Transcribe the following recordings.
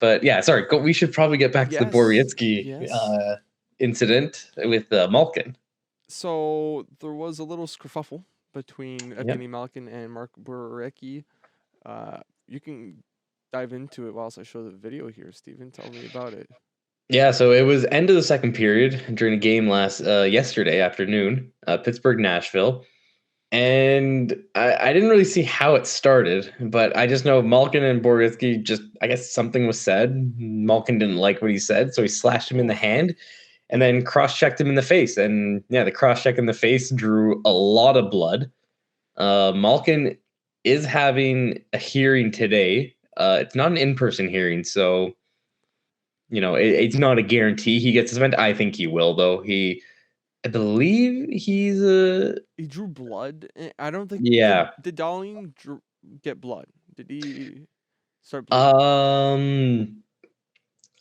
But yeah, sorry. We should probably get back to the Yes, Borowiecki yes. incident with Malkin. So there was a little skerfuffle between Yep. Evgeny Malkin and Mark Borowiecki. You can dive into it whilst I show the video here, Steven. Tell me about it. Yeah, so it was end of the second period during a game yesterday afternoon, Pittsburgh Nashville, and I didn't really see how it started, but I just know Malkin and Borowiecki just I guess something was said. Malkin didn't like what he said, so he slashed him in the Oof. hand, and then cross-checked him in the face. And yeah, the cross-check in the face drew a lot of blood. Malkin is having a hearing today. It's not an in-person hearing, so it's not a guarantee he gets suspended. I think he will, though. I believe he's a He drew blood. I don't think yeah. did Darlene get blood? Did he start bleeding? Um,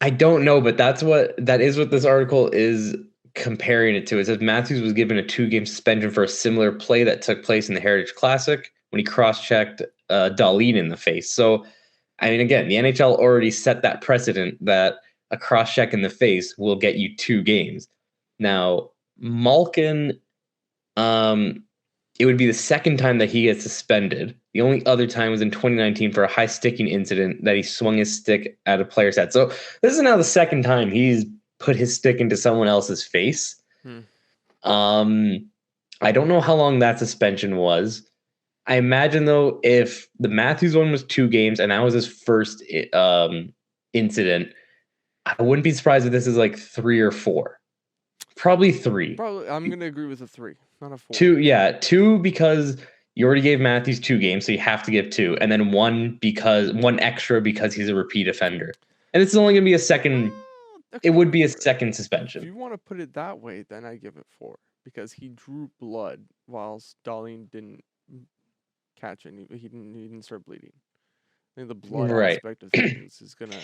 I don't know, but that is what this article is comparing it to. It says Matthews was given a 2-game suspension for a similar play that took place in the Heritage Classic when he cross-checked Darlene in the face. So, I mean, again, the NHL already set that precedent that a cross-check in the face will get you 2 games. Now, Malkin, it would be the second time that he gets suspended. The only other time was in 2019 for a high sticking incident that he swung his stick at a player's head. So this is now the second time he's put his stick into someone else's face. Hmm. I don't know how long that suspension was. I imagine though, if the Matthews one was 2 games and that was his first incident, I wouldn't be surprised if this is like 3 or 4. Probably 3. Probably, I'm gonna agree with a 3, not a 4. 2, yeah, 2 because you already gave Matthews 2 games, so you have to give 2, and then one extra because he's a repeat offender, and it's only gonna be a second. It Okay. would be a second If suspension. you want to put it that way, then I give it 4 because he drew blood whilst Darlene didn't catch any. He didn't start bleeding. I think the blood Right. aspect of things is gonna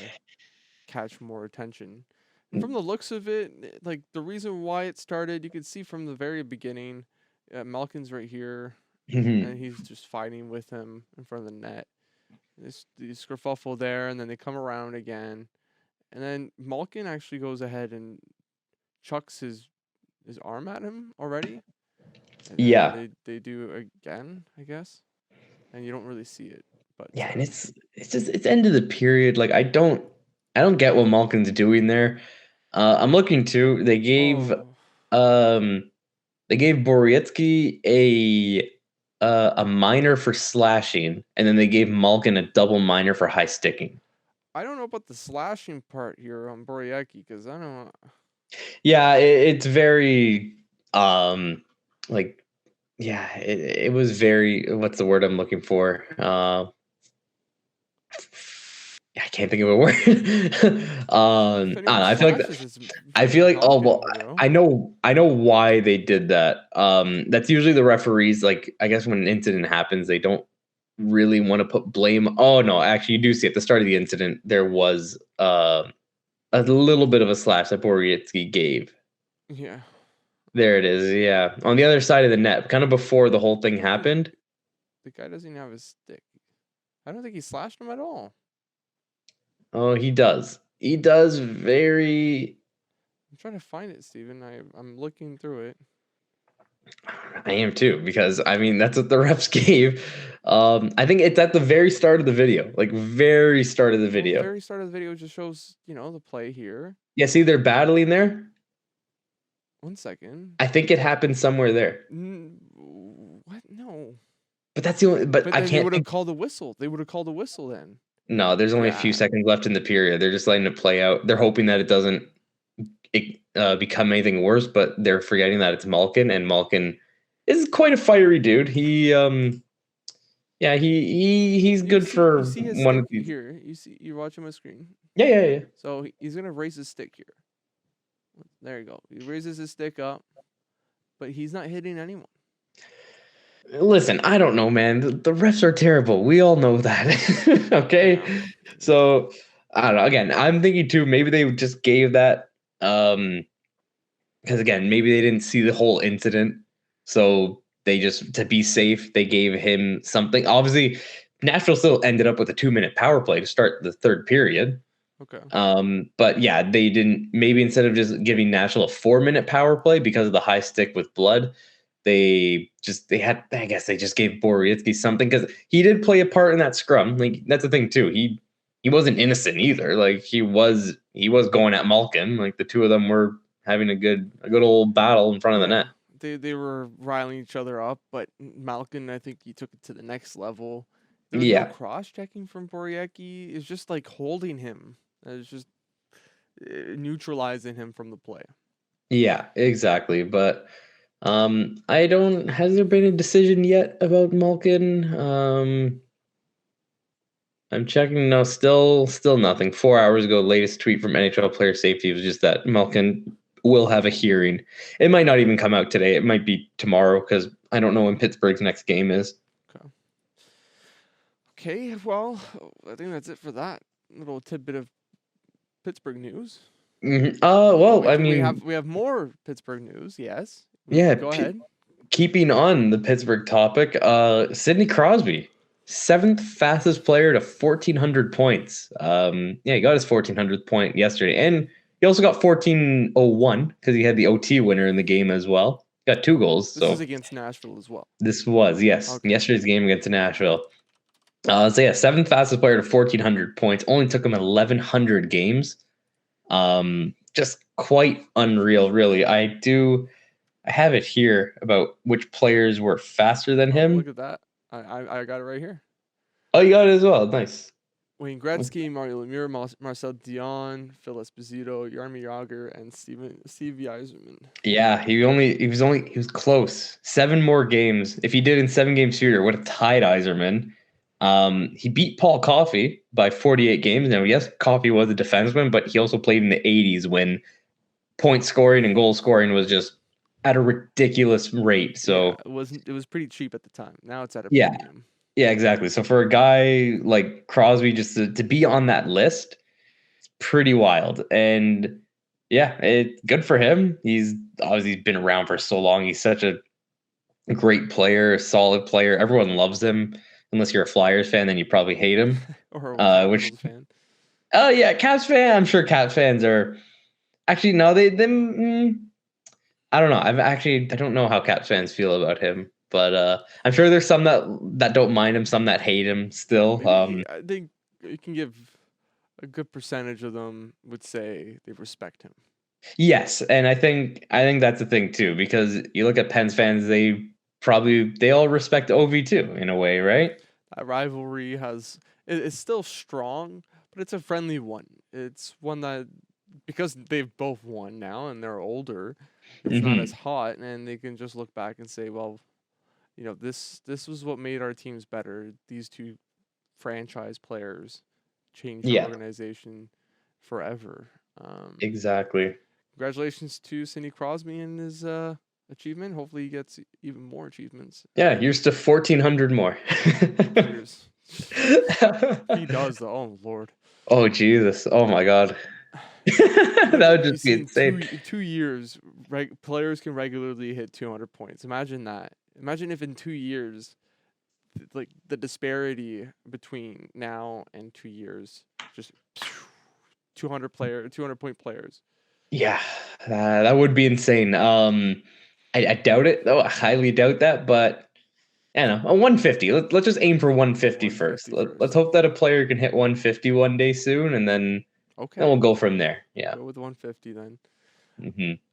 catch more attention. And from the looks of it, like the reason why it started, you could see from the very beginning. Malkin's right here, and he's just fighting with him in front of the net. This skerfuffle there, and then they come around again, and then Malkin actually goes ahead and chucks his arm at him already. And Yeah. then they do again, I guess, and you don't really see it. But Yeah, and it's end of the period. Like I don't get what Malkin's doing there. I'm looking too. They gave Borowiecki a minor for slashing, and then they gave Malkin a double minor for high sticking. I don't know about the slashing part here on Borowiecki because I don't. Yeah, it's very like yeah, it was very what's the word I'm looking for? I can't think of a word. I don't know, I feel like oh well, I know why they did that. That's usually the referees. Like I guess when an incident happens, they don't really want to put blame. Oh no, actually, you do see at the start of the incident there was a little bit of a slash that Borowiecki gave. Yeah. There it is. Yeah, on the other side of the net, kind of before the whole thing happened. The guy doesn't even have his stick. I don't think he slashed him at all. Oh, he does. He does very. I'm trying to find it, Steven. I'm looking through it. I am too, because I mean that's what the refs gave. I think it's at the very start of the video, like very start of the video. The very start of the video just shows, the play here. Yeah, see, they're battling there. 1 second. I think it happened somewhere there. What? No. But that's the only. But I can't. They would have called a whistle. They would have called a whistle then. No, there's only a few seconds left in the period. They're just letting it play out. They're hoping that it doesn't become anything worse, but they're forgetting that it's Malkin, and Malkin is quite a fiery dude. He's good for you see his one of stick these. Here. You're watching my screen. Yeah. So he's gonna raise his stick here. There you go. He raises his stick up, but he's not hitting anyone. Listen, I don't know, man. The refs are terrible. We all know that. Okay? Yeah. So, I don't know. Again, I'm thinking too, maybe they just gave that because again, maybe they didn't see the whole incident. So they just, to be safe, they gave him something. Obviously, Nashville still ended up with a 2-minute power play to start the third period. Okay. But yeah, they didn't. Maybe instead of just giving Nashville a 4-minute power play because of the high stick with blood, they had. I guess they just gave Borowiecki something because he did play a part in that scrum. Like that's the thing too. He wasn't innocent either. Like he was going at Malkin. Like the two of them were having a good old battle in front of the net. Yeah, they were riling each other up, but Malkin, I think he took it to the next level. There was no Yeah, cross checking from Borowiecki. It's just like holding him. It's just neutralizing him from the play. yeah, exactly. But I don't. Has there been a decision yet about Malkin? I'm checking. No, still nothing. 4 hours ago, latest tweet from NHL Player Safety was just that Malkin will have a hearing. It might not even come out today. It might be tomorrow because I don't know when Pittsburgh's next game is. Okay. Okay. Well, I think that's it for that little tidbit of Pittsburgh news. Oh Well, wait, I we mean, have more Pittsburgh news. Yes. yeah. Go ahead. Keeping on the Pittsburgh topic, Sidney Crosby, seventh fastest player to 1,400 points. Yeah, he got his 1,400th point yesterday, and he also got 1,401 because he had the OT winner in the game as well. Got 2 goals. This is So against Nashville as well. this was Okay. yesterday's game against Nashville. So yeah, seventh fastest player to 1,400 points. Only took him 1,100 games. Just quite unreal, really. I have it here about which players were faster than Oh, look him. at that. I got it right here. Oh, you got it as well. Nice. Wayne Gretzky, Mario Lemieux, Marcel Dion, Phil Esposito, Jaromir Jagr, and Stevie Yzerman. Yeah, he was close. 7 more games. If he did in 7 games shooter, would have tied Iserman. He beat Paul Coffey by 48 games. Now, yes, Coffey was a defenseman, but he also played in the 80s when point scoring and goal scoring was just at a ridiculous rate. Yeah, So it was pretty cheap at the time. Now it's at a yeah, premium. yeah, exactly. So for a guy like Crosby just to be on that list, it's pretty wild. And yeah, good for him. He's obviously been around for so long. He's such a great player, solid player. Everyone loves him. Unless you're a Flyers fan, then you probably hate him. Or a Which Capitals fan. oh yeah, Caps fan. I'm sure Caps fans are actually no. I don't know. I don't know how Caps fans feel about him, but I'm sure there's some that don't mind him, some that hate him still. Maybe I think you can give a good percentage of them would say they respect him. Yes, and I think that's the thing too, because you look at Pens fans, they all respect OV too in a way, right? That rivalry it's still strong, but it's a friendly one. It's one that because they've both won now and they're older, it's not as Hmm. hot, and they can just look back and say, well, this was what made our teams better. These two franchise players changed our Yeah, organization forever. Um, exactly. Congratulations to Sidney Crosby and his achievement. Hopefully, he gets even more achievements. Yeah, here's to 1,400 more. Cheers. He does, though. Oh Lord. Oh Jesus! Oh my God, that would You just be see, in insane. 2 years, players can regularly hit 200 points. Imagine that. Imagine if in 2 years, like the disparity between now and 2 years, just 200 point players. Yeah, that would be insane. I doubt it though. I highly doubt that, but I don't know, a 150. Let's just aim for 150 first. 150 Let's first. hope that a player can hit 150 one day soon, and then Okay, we'll go from there. we'll Yeah. go with 150 then. Hmm.